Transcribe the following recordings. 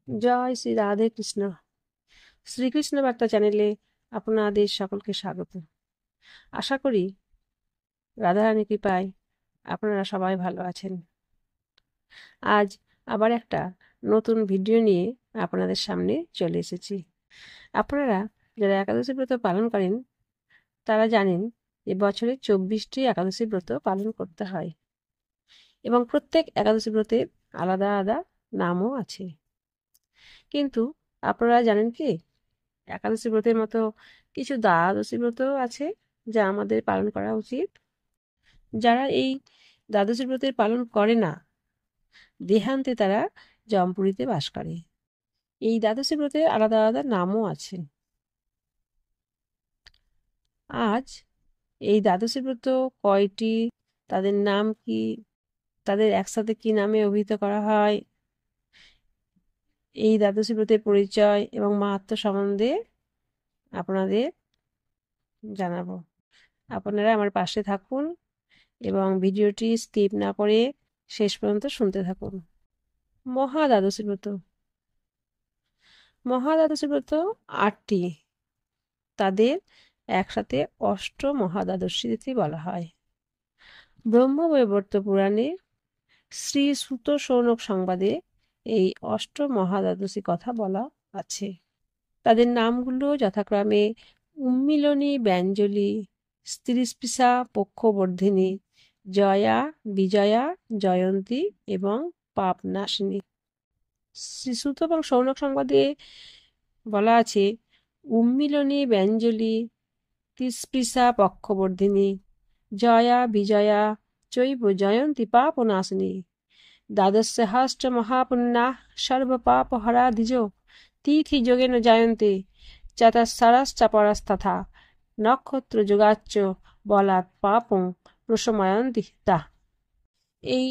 জয় শ্রী রাধে কৃষ্ণ। শ্রীকৃষ্ণ বার্তা চ্যানেলে আপনাদের সকলকে স্বাগত। আশা করি রাধারানী কৃপায় আপনারা সবাই ভালো আছেন। আজ আবার একটা নতুন ভিডিও নিয়ে আপনাদের সামনে চলে এসেছি। আপনারা যারা একাদশী ব্রত পালন করেন তারা জানেন যে বছরে 24টি একাদশী ব্রত পালন করতে হয় এবং প্রত্যেক একাদশী ব্রতের আলাদা আলাদা নামও আছে। কিন্তু আপনারা জানেন কি, একাদশী ব্রতের মতো কিছু দ্বাদশী ব্রত আছে যা আমাদের পালন করা উচিত। যারা এই দ্বাদশী ব্রতের পালন করে না, দেহান্তে তারা জমপুরীতে বাস করে। এই দ্বাদশী ব্রতের আলাদা আলাদা নামও আছে। আজ এই দ্বাদশী ব্রত কয়টি, তাদের নাম কি, তাদের একসাথে কি নামে অভিহিত করা হয়, এই দ্বাদশী ব্রতের পরিচয় এবং মাহাত্ম্য সম্বন্ধে আপনাদের জানাবো। আপনারা আমার পাশে থাকুন এবং ভিডিওটি স্কিপ না করে শেষ পর্যন্ত শুনতে থাকুন। মহাদ্বাদশী ব্রত। মহাদ্বাদশী ব্রত 8টি, তাদের একসাথে অষ্টমহাদ্বাদশী তিথি বলা হয়। ব্রহ্মবৈবর্ত পুরাণে শ্রী সুত শৌনক সংবাদে এই অষ্টমহাদ্বাদশী কথা বলা আছে। তাদের নামগুলো যথাক্রমে উম্মিলনী, ব্যঞ্জলি, স্ত্রীস্পৃশা, পক্ষবর্ধিনী, জয়া, বিজয়া, জয়ন্তী এবং পাপনাশিনী। শ্রীসূত এবং শৌনক সংবাদে বলা আছে উম্মিলনী, ব্যঞ্জলি, তিস্পৃশা, পক্ষবর্ধিনী, জয়া, বিজয়া চৈব জয়ন্তী পাপনাশিনী, দ্বাদশহাষ্ট মহাপুণ্যা সর্বপাপহরা দ্বিজো তিথি যোগেন জায়ন্তে চতস্রশ্চ পরস্তথা নক্ষত্র যোগাচ্চ বলাৎ পাপং প্রশময়ন্তি তা। এই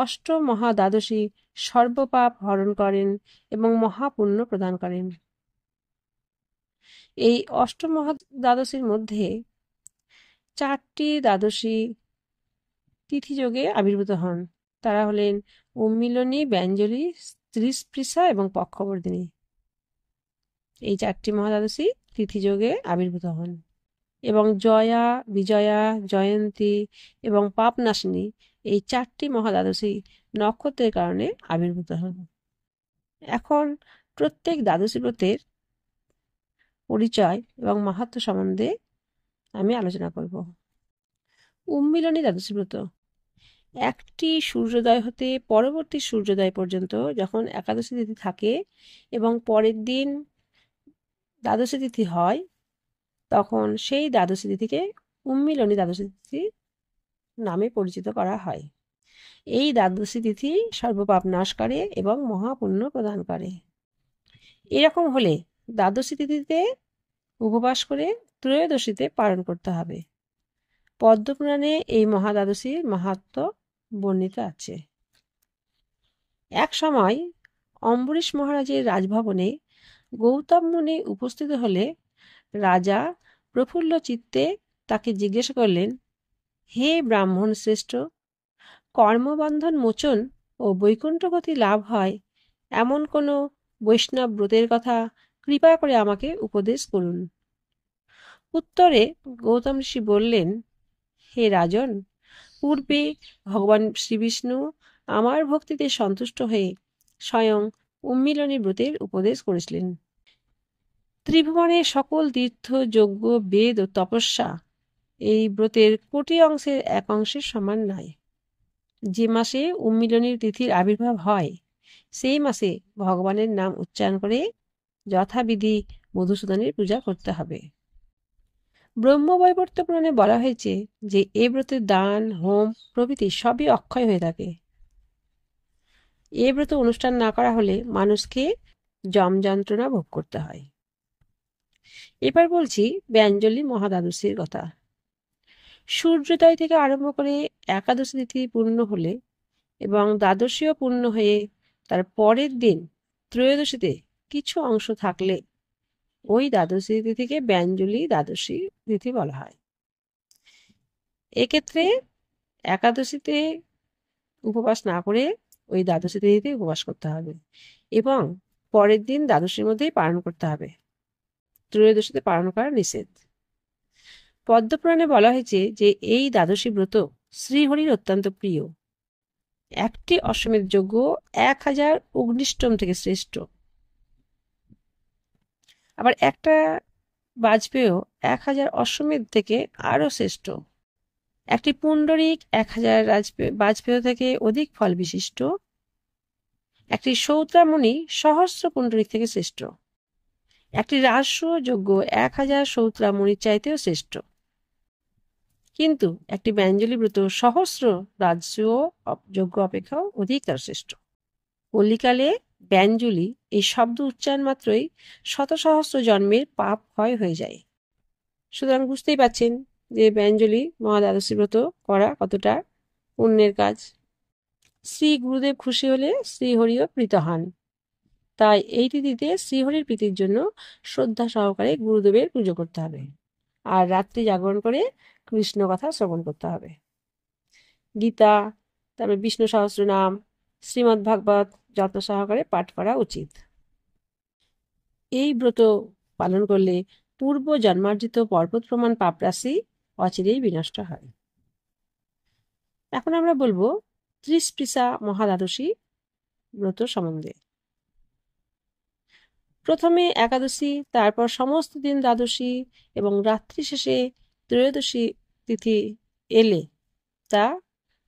অষ্টমহাদ্বাদশী সর্বপাপ হরণ করেন এবং মহাপুণ্য প্রদান করেন। এই অষ্টমহাদ্বাদশীর মধ্যে 4টি দ্বাদশী তিথিযোগে আবির্ভূত হন। তারা হলেন উম্মিলনী, ব্যঞ্জলি, স্ত্রীস্পৃশা এবং পক্ষবর্ধিনী। এই 4টি মহাদ্বাদশী তিথিযোগে আবির্ভূত হন এবং জয়া, বিজয়া, জয়ন্তী এবং পাপনাশিনী এই 4টি মহাদ্বাদশী নক্ষত্রের কারণে আবির্ভূত হন। এখন প্রত্যেক দ্বাদশী ব্রতের পরিচয় এবং মাহাত্ম্য সম্বন্ধে আমি আলোচনা করব। উম্মিলনী দ্বাদশী ব্রত। একটি সূর্যোদয় হতে পরবর্তী সূর্যোদয় পর্যন্ত যখন একাদশী তিথি থাকে এবং পরের দিন দ্বাদশী তিথি হয়, তখন সেই দ্বাদশী তিথিকে উম্মিলনী দ্বাদশী তিথি নামে পরিচিত করা হয়। এই দ্বাদশী তিথি সর্বপাপ নাশ করে এবং মহাপুণ্য প্রদান করে। এরকম হলে দ্বাদশী তিথিতে উপবাস করে ত্রয়োদশীতে পালন করতে হবে। পদ্মপুরাণে এই মহাদ্বাদশীর মাহাত্ম্য বর্ণিত আছে। এক সময় অম্বরীশ মহারাজের রাজভবনে গৌতম মুনি উপস্থিত হলে রাজা প্রফুল্ল চিত্তে তাকে জিজ্ঞেস করলেন, হে ব্রাহ্মণ শ্রেষ্ঠ, কর্মবন্ধন মোচন ও বৈকুণ্ঠগতি লাভ হয় এমন কোনো বৈষ্ণব ব্রতের কথা কৃপা করে আমাকে উপদেশ করুন। উত্তরে গৌতম ঋষি বললেন, হে রাজন, পূর্বে ভগবান শ্রীবিষ্ণু আমার ভক্তিতে সন্তুষ্ট হয়ে স্বয়ং উম্মিলনী ব্রতের উপদেশ করেছিলেন। ত্রিভুবনের সকল তীর্থ, যজ্ঞ, বেদ ও তপস্যা এই ব্রতের কোটি অংশের এক অংশের সমান নয়। যে মাসে উম্মিলনীর তিথির আবির্ভাব হয় সেই মাসে ভগবানের নাম উচ্চারণ করে যথাবিধি মধুসূদনের পূজা করতে হবে। ব্রহ্মবৈবর্ত পুরাণে বলা হয়েছে যে এ ব্রতের দান, হোম প্রভৃতি সবই অক্ষয় হয়ে থাকে। এ ব্রত অনুষ্ঠান না করা হলে মানুষকে যম যন্ত্রণা ভোগ করতে হয়। এবার বলছি ব্যঞ্জলি মহাদ্বাদশীর কথা। সূর্যোদয় থেকে আরম্ভ করে একাদশী তিথি পূর্ণ হলে এবং দ্বাদশীও পূর্ণ হয়ে তার পরের দিন ত্রয়োদশীতে কিছু অংশ থাকলে ওই দ্বাদশী তিথিকে ব্যঞ্জলি দ্বাদশী তিথি বলা হয়। এক্ষেত্রে একাদশীতে উপবাস না করে ওই দ্বাদশী তিথিতে উপবাস করতে হবে এবং পরের দিন দ্বাদশীর মধ্যেই পালন করতে হবে। ত্রয়োদশীতে পালন করা নিষেধ। পদ্মপুরাণে বলা হয়েছে যে এই দ্বাদশী ব্রত শ্রীহরির অত্যন্ত প্রিয়। একটি অশ্বমেধ যজ্ঞ 1000 অগ্নিষ্টম থেকে শ্রেষ্ঠ। আবার একটা বাজপেয় 1000 অশ্বমেধ থেকে আরো শ্রেষ্ঠ। একটি পুণ্ডরিক 1000 বাজপেয় থেকে অধিক ফল বিশিষ্ট। একটি সৌত্রামণি সহস্র পুণ্ডরিক থেকে শ্রেষ্ঠ। একটি রাজস্ব যজ্ঞ 1000 সৌত্রামণির চাইতেও শ্রেষ্ঠ। কিন্তু একটি ব্যঞ্জলি ব্রত সহস্র রাজস্ব যজ্ঞ অপেক্ষাও অধিকতর শ্রেষ্ঠ। কলিকালে ব্যঞ্জলি এই শব্দ উচ্চারণ মাত্রই শত সহস্র জন্মের পাপ ক্ষয় হয়ে যায়। সুতরাং বুঝতেই পাচ্ছেন যে ব্যঞ্জলি মহাদ্বাদশী ব্রত করা কতটা পুণ্যের কাজ। শ্রী গুরুদেব খুশি হলে শ্রীহরিও প্রীত হন। তাই এই তিথিতে শ্রীহরির প্রীতির জন্য শ্রদ্ধা সহকারে গুরুদেবের পুজো করতে হবে, আর রাত্রি জাগরণ করে কৃষ্ণ কথা শ্রবণ করতে হবে। গীতা, তারপরে বিষ্ণু সহস্রনাম, শ্রীমদ্ ভাগবত যত্ন সহকারে পাঠ করা উচিত। এই ব্রত পালন করলে পূর্ব জন্মার্জিত পর্বত প্রমাণ পাপরাশি অচিরেই বিনষ্ট হয়। এখন আমরা বলবো ত্রিস্পৃশা মহাদ্বাদশী ব্রত সম্বন্ধে। প্রথমে একাদশী, তারপর সমস্ত দিন দ্বাদশী এবং রাত্রি শেষে ত্রয়োদশী তিথি এলে তা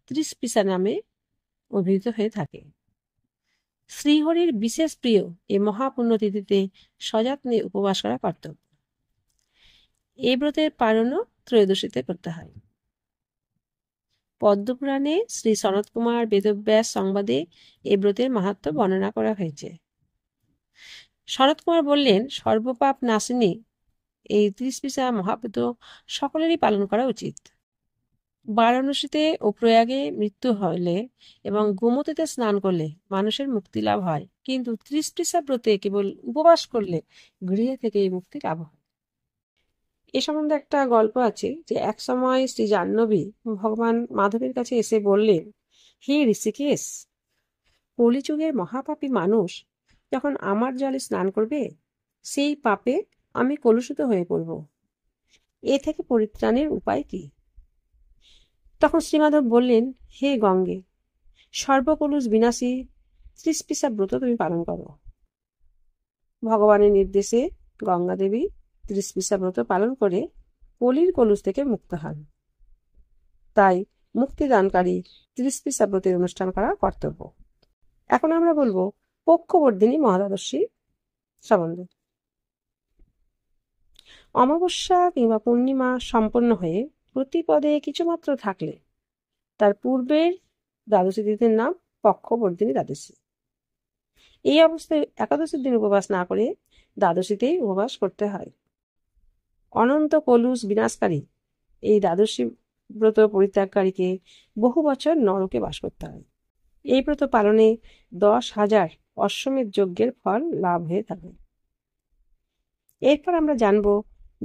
ত্রিস্পৃশা নামে অভিহিত হয়ে থাকে। শ্রীহরির বিশেষ প্রিয় এই মহাপুণ্য তিথিতে সযত্নে উপবাস করা কর্তব্য। এই ব্রতের পালনও ত্রয়োদশীতে করতে হয়। পদ্মপুরাণে শ্রী সনত কুমার বেদব্যাস সংবাদে এই ব্রতের মাহাত্ম্য বর্ণনা করা হয়েছে। শরৎ কুমার বললেন, সর্বপাপ নাশিনী এই ত্রিস্পৃশা মহাব্রত সকলেরই পালন করা উচিত। বারাণসীতে ও প্রয়াগে মৃত্যু হলে এবং গোমতীতে স্নান করলে মানুষের মুক্তি লাভ হয়, কিন্তু ত্রিস্পৃশা ব্রতে কেবল উপবাস করলে গৃহে থেকে এই মুক্তি লাভ হয়। এ সম্বন্ধে একটা গল্প আছে যে এক সময় শ্রী জাহ্নবী ভগবান মাধবের কাছে এসে বললেন, হে ঋষিকেশ, কলিযুগের মহাপাপী মানুষ যখন আমার জলে স্নান করবে, সেই পাপে আমি কলুষিত হয়ে পড়ব। এ থেকে পরিত্রাণের উপায় কি? তখন শ্রীমাধব বললেন, হে গঙ্গে, সর্বকলুষ বিনাশী ত্রিস্পৃশা ব্রত তুমি পালন করো। ভগবানের নির্দেশে গঙ্গা দেবী ত্রিস্পৃশা ব্রত পালন করে কলির কলুষ থেকে মুক্ত হন। তাই মুক্তিদানকারী ত্রিস্পৃশা ব্রতের অনুষ্ঠান করা কর্তব্য। এখন আমরা বলবো পক্ষবর্ধিনী মহাদ্বাদশী সম্বন্ধে। অমাবস্যা কিংবা পূর্ণিমা সম্পন্ন হয়ে প্রতিপদে কিছুমাত্র থাকলে তার পূর্বের দ্বাদশী তিথির নাম পক্ষবর্ধিনী দ্বাদশী। এই অবস্থায় একাদশীর দিন উপবাস না করে দ্বাদশীতেই উপবাস করতে হয়। অনন্ত কলুষ বিনাশকারী এই দ্বাদশী ব্রত পরিত্যাগকারীকে বহু বছর নরকে বাস করতে হয়। এই ব্রত পালনে 10,000 অশ্বমেধ যজ্ঞের ফল লাভ হয়ে থাকে। এরপর আমরা জানব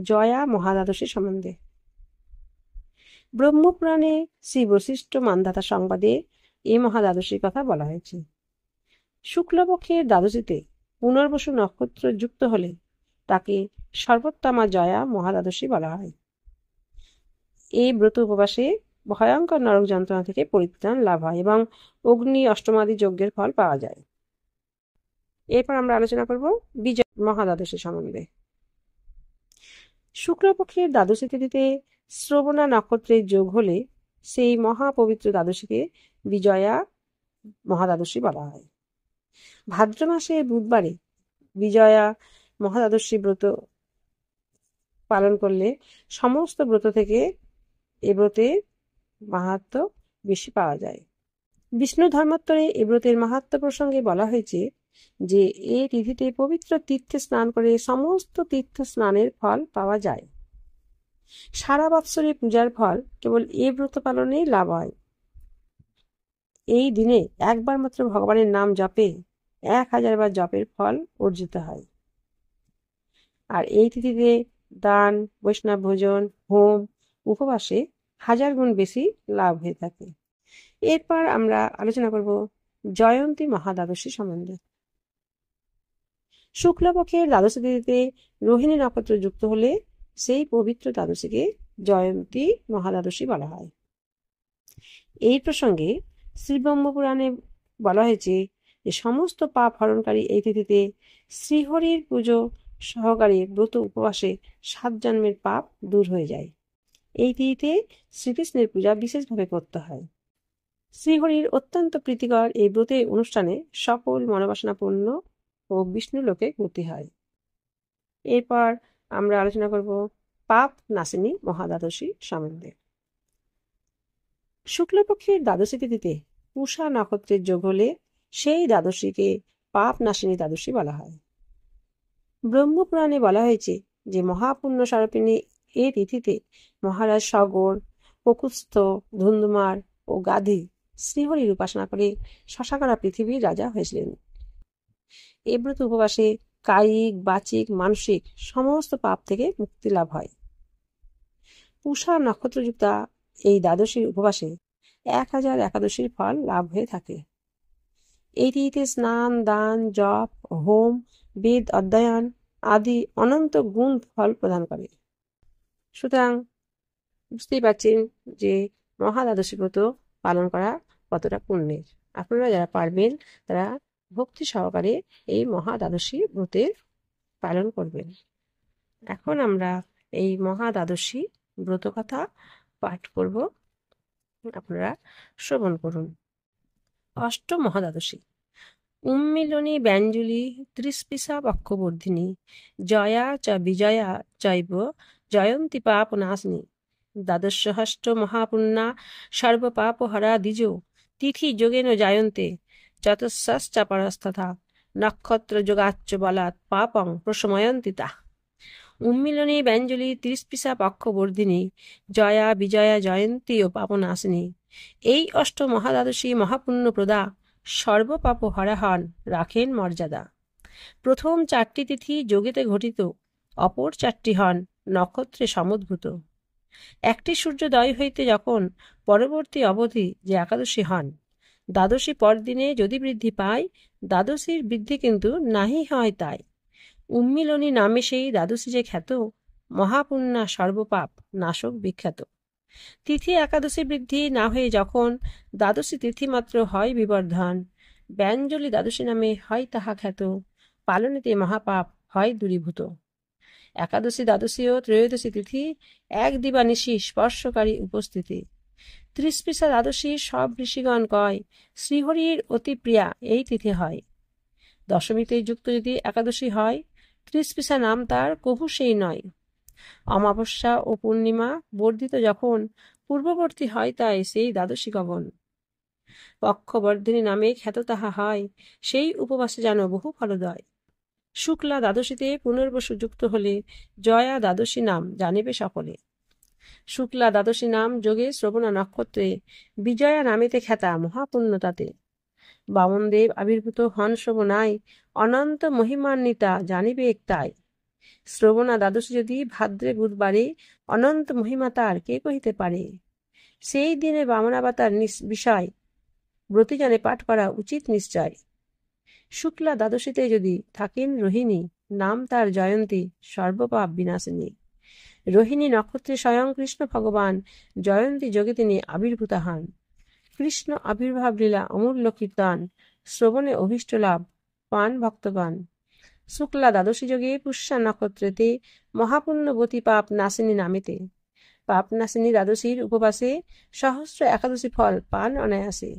জয়া মহাদ্বাদশী সম্বন্ধে। ব্রহ্মপুরাণে শ্রী বশিষ্ঠ মান্ধাতা সংবাদে এই মহাদ্বাদশীর কথা বলা হয়েছে। শুক্লপক্ষের দ্বাদশীতে পুনর্বসু নক্ষত্র যুক্ত হলে তাকে সর্বোত্তমা জয়া মহাদ্বাদশী বলা হয়। এই ব্রত উপবাসে ভয়ঙ্কর নরক যন্ত্রণা থেকে পরিত্রাণ লাভ হয় এবং অগ্নি অষ্টমাদি যজ্ঞের ফল পাওয়া যায়। এরপর আমরা আলোচনা করব বিজয়া মহাদ্বাদশী সম্বন্ধে। শুক্লপক্ষের দ্বাদশী তিথিতে শ্রবণা নক্ষত্রের যোগ হলে সেই মহাপবিত্র দ্বাদশীকে বিজয়া মহাদ্বাদশী বলা হয়। ভাদ্র মাসে বুধবারে বিজয়া মহাদ্বাদশী ব্রত পালন করলে সমস্ত ব্রত থেকে এ ব্রতের মাহাত্ম্য বেশি পাওয়া যায়। বিষ্ণু ধর্মোত্তরে এ ব্রতের মাহাত্ম্য প্রসঙ্গে বলা হয়েছে যে এই তিথিতে পবিত্র তীর্থে স্নান করে সমস্ত তীর্থ স্নানের ফল পাওয়া যায়। সারা বৎসরে পূজার ফল কেবল এই ব্রত পালনেই লাভ হয়। এই দিনে একবার মাত্র ভগবানের নাম জপে 1000 বার জপের ফল অর্জিত হয়। আর এই তিথিতে দান, বৈষ্ণব ভোজন, হোম, উপবাসে 1000 গুণ বেশি লাভ হয়ে থাকে। এরপর আমরা আলোচনা করব জয়ন্তী মহাদ্বাদশী সম্বন্ধে। শুক্লপক্ষের দ্বাদশী তিথিতে রোহিণী নক্ষত্র যুক্ত হলে সেই পবিত্র দ্বাদশীকে জয়ন্তী মহাদ্বাদশী বলা হয়। এই প্রসঙ্গে শ্রীব্রহ্মপুরাণে বলা হয়েছে যে সমস্ত পাপ হরণকারী এই তিথিতে শ্রীহরির পুজো সহকারে ব্রত উপবাসে 7 জন্মের পাপ দূর হয়ে যায়। এই তিথিতে শ্রীকৃষ্ণের পূজা বিশেষভাবে করতে হয়। শ্রীহরির অত্যন্ত প্রীতিকর এই ব্রতের অনুষ্ঠানে সকল মনোবাসনা পূর্ণ ও বিষ্ণু লোকে গতি হয়। এরপর আমরা আলোচনা করব পাপ নাশিনী মহাদ্বাদশী সম্বন্ধে। শুক্লপক্ষের দ্বাদশী তিথিতে পূষা নক্ষত্রের যোগ হলে সেই দ্বাদশীকে পাপ নাশিনী দ্বাদশী বলা হয়। ব্রহ্মপুরাণে বলা হয়েছে যে মহাপুণ্য স্বরূপিণী এই তিথিতে মহারাজ সগর, প্রকুস্থ, ধুন্ধুমার ও গাধী শ্রীহরির উপাসনা করে শশাকরা পৃথিবীর রাজা হয়েছিলেন। এ ব্রত উপবাসে কায়িক, বাচিক, মানসিক সমস্ত পাপ থেকে মুক্তি লাভ হয়। পূষা নক্ষত্রযুক্তা এই দ্বাদশীর উপবাসে 1000 একাদশীর ফল লাভ হয়ে থাকে। এই তিথিতে স্নান, দান, জপ, হোম, বেদ অধ্যয়ন আদি অনন্ত গুণ ফল প্রদান করে। সুতরাং বুঝতেই পারছেন যে মহাদ্বাদশী ব্রত পালন করা কতটা পুণ্যের। আপনারা যারা পারবেন তারা ভক্তি সহকারে এই মহাদ্বাদশী ব্রতের পালন করবেন। এখন আমরা এই মহাদ্বাদশী ব্রত কথা পাঠ করব, আপনারা শ্রবণ করুন। অষ্ট মহাদ্বাদশী। উন্মিলনী ব্যঞ্জলি ত্রিস্পৃশা পক্ষবর্ধিনী জয়া চ বিজয়া চৈব জয়ন্তী পাপ নাশিনী দ্বাদশহষ্ট মহাপুণ্যা সর্বপাপহরা দ্বিজ তিথি যোগেন জায়ন্তে চতুঃশ্চ পরস্তথা নক্ষত্র যোগাচ্চ বলাৎ পাপং প্রশময়ন্তি তা। উন্মিলনী ব্যঞ্জলি ত্রিস্পৃশা পক্ষবর্ধিনী জয়া বিজয়া জয়ন্তী ও পাপনাশিনী এই অষ্ট মহাদ্বাদশী মহাপুণ্যপ্রদা সর্বপাপ হরা হন, রাখেন মর্যাদা। প্রথম 4টি তিথি যোগেতে ঘটিত, অপর 4টি হন নক্ষত্রে সমুদ্ভূত। একটি সূর্যোদয় হইতে যখন পরবর্তী অবধি যে একাদশী হন, দ্বাদশী পরদিনে যদি বৃদ্ধি পায়, দ্বাদশীর বৃদ্ধি কিন্তু নাহি হয় তাই। উন্মিলনী নামে সেই দ্বাদশী যে খ্যাত, মহাপুণ্যা সর্বপাপ নাশক বিখ্যাত। তিথি একাদশী বৃদ্ধি না হয়ে যখন দ্বাদশী তিথি মাত্র হয় বিবর্ধন, ব্যঞ্জলি দ্বাদশী নামে হয় তাহা খ্যাত, পালনেতে মহাপাপ হয় দূরীভূত। একাদশী, দ্বাদশী ও ত্রয়োদশী তিথি এক দিবানিশি স্পর্শকারী উপস্থিতি। ত্রিস্পৃশা দ্বাদশী সব ঋষিগণ কয়, শ্রীহরির অতি প্রিয়া এই তিথি হয়। দশমীতে যুক্ত যদি একাদশী হয়, ত্রিস্পৃশা নাম তার কভু সেই নয়। অমাবস্যা ও পূর্ণিমা বর্ধিত যখন পূর্ববর্তী হয় তাই সেই দ্বাদশী গমন। পক্ষবর্ধিনী নামে খ্যাত তাহা হয়, সেই উপবাসে যেন বহু ফলদয়। শুক্লা দ্বাদশীতে পুনর্বসু যুক্ত হলে জয়া দ্বাদশী নাম জানিবে সকলে। শুক্লা দ্বাদশী নাম যোগে শ্রবণা নক্ষত্রে বিজয়া নামেতে খ্যাতা মহাপুণ্য তাতে। বামনদেব আবির্ভূত হন শ্রবণায়, অনন্ত মহিমান্বিতা জানিবে একতাই। শ্রবণা দ্বাদশী যদি ভাদ্রে বুধবারে, অনন্ত মহিমা তার কে কহিতে পারে। সেই দিনে বামনাবতার বিষয় ব্রতীজনে পাঠ করা উচিত নিশ্চয়। শুক্লা দ্বাদশীতে যদি থাকেন রোহিণী, নাম তার জয়ন্তী সর্বপাপ বিনাশিনী। রোহিণী নক্ষত্রে স্বয়ং কৃষ্ণ ভগবান, জয়ন্তী যোগে তিনি আবির্ভূত হন। কৃষ্ণ আবির্ভাব লীলা অমূল্য কীর্তন, শ্রবণে অভীষ্ট লাভ পান ভক্তগণ। শুক্লা দ্বাদশী যোগে পুষ্যা নক্ষত্রেতে মহাপুণ্যবতী পাপ নাশিনী নামেতে। পাপ নাশিনী দ্বাদশীর উপবাসে সহস্র একাদশী ফল পান অনায়াসে।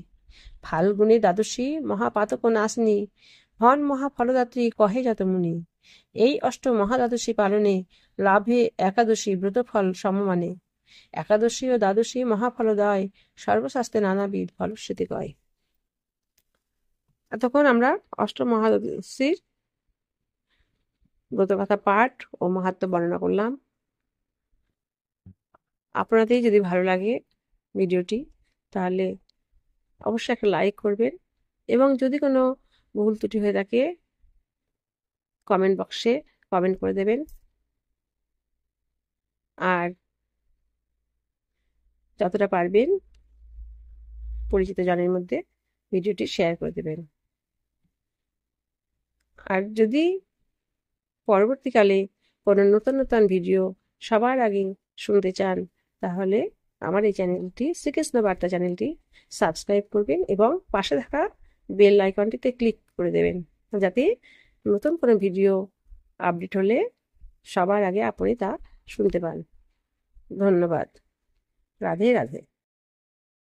ফাল্গুনী দ্বাদশী মহাপাতক নাশিনী, হন মহাফলদাত্রী কহে যত মুনি। এই অষ্ট মহাদ্বাদশী পালনে লাভে একাদশী ব্রতফল সমমানে। একাদশী ও দ্বাদশী মহাফলদয়, সর্বশাস্ত্রে নানাবিধ ফলশ্রুতি কয়। এতক্ষণ আমরা অষ্ট মহাদ্বাদশীর ব্রতকথা পাঠ ও মাহাত্ম্য বর্ণনা করলাম। আপনাদের যদি ভালো লাগে ভিডিওটি, তাহলে অবশ্যই একটা লাইক করবেন, এবং যদি কোনো ভুল ত্রুটি হয়ে থাকে কমেন্ট বক্সে কমেন্ট করে দেবেন, আর যতটা পারবেন পরিচিত জনের মধ্যে ভিডিওটি শেয়ার করে দেবেন। আর যদি পরবর্তীকালে কোনো নতুন নতুন ভিডিও সবার আগে শুনতে চান, তাহলে আমার এই চ্যানেলটি শ্রীকৃষ্ণ বার্তা চ্যানেলটি সাবস্ক্রাইব করবেন এবং পাশে থাকা বেল আইকনটিতে ক্লিক করে দেবেন, যাতে নতুন কোনো ভিডিও আপডেট হলে সবার আগে আপনি তা শুনতে পান। ধন্যবাদ। রাধে রাধে।